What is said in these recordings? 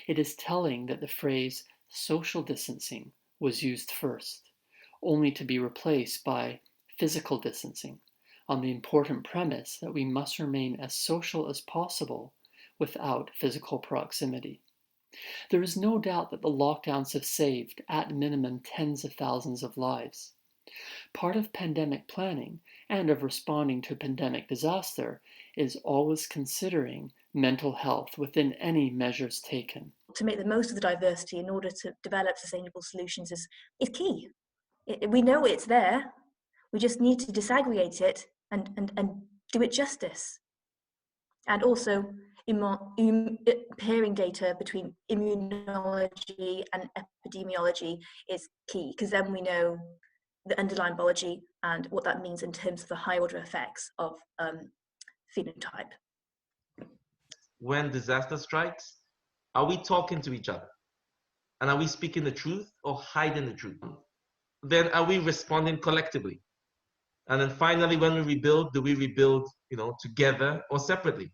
It is telling that the phrase social distancing was used first, only to be replaced by physical distancing, on the important premise that we must remain as social as possible without physical proximity. There is no doubt that the lockdowns have saved, at minimum, tens of thousands of lives. Part of pandemic planning and of responding to a pandemic disaster is always considering mental health within any measures taken. To make the most of the diversity in order to develop sustainable solutions is key. We know it's there. We just need to disaggregate it and do it justice. And also, pairing data between immunology and epidemiology is key, because then we know the underlying biology and what that means in terms of the high order effects of phenotype. When disaster strikes, are we talking to each other? And are we speaking the truth or hiding the truth? Then are we responding collectively? And then finally, when we rebuild, do we rebuild, together or separately?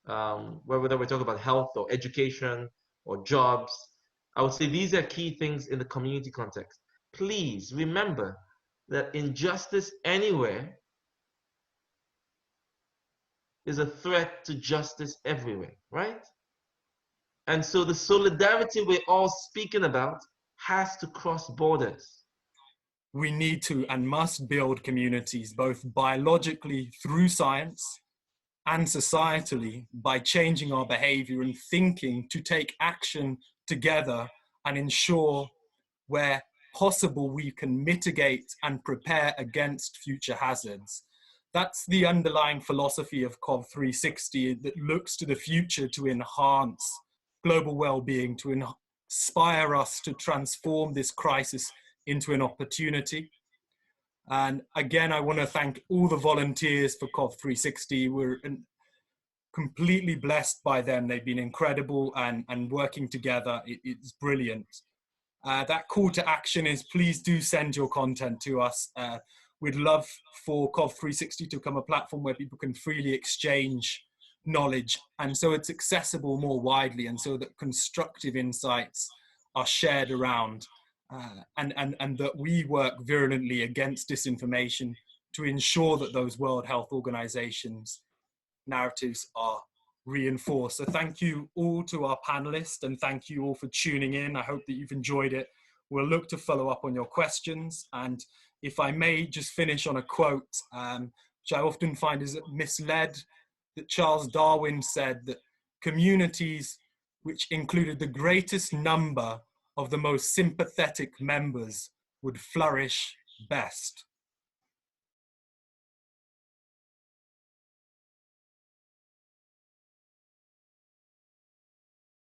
Whether we're talking about health or education or jobs, I would say these are key things in the community context. Please remember that injustice anywhere is a threat to justice everywhere, right? And so the solidarity we're all speaking about has to cross borders. We need to and must build communities, both biologically through science and societally by changing our behavior and thinking to take action together and ensure where possible we can mitigate and prepare against future hazards. That's the underlying philosophy of Cov360 that looks to the future to enhance global well-being, to inspire us to transform this crisis into an opportunity. And again, I want to thank all the volunteers for Cov360. We're completely blessed by them. They've been incredible and working together. It's brilliant. That call to action is please do send your content to us. We'd love for Cov360 to become a platform where people can freely exchange knowledge, and so it's accessible more widely, and so that constructive insights are shared around, and that we work virulently against disinformation to ensure that those World Health Organization's narratives are reinforced. So thank you all to our panelists, and thank you all for tuning in. I hope that you've enjoyed it. We'll look to follow up on your questions, and if I may just finish on a quote, which I often find is misled, that Charles Darwin said that communities which included the greatest number of the most sympathetic members would flourish best.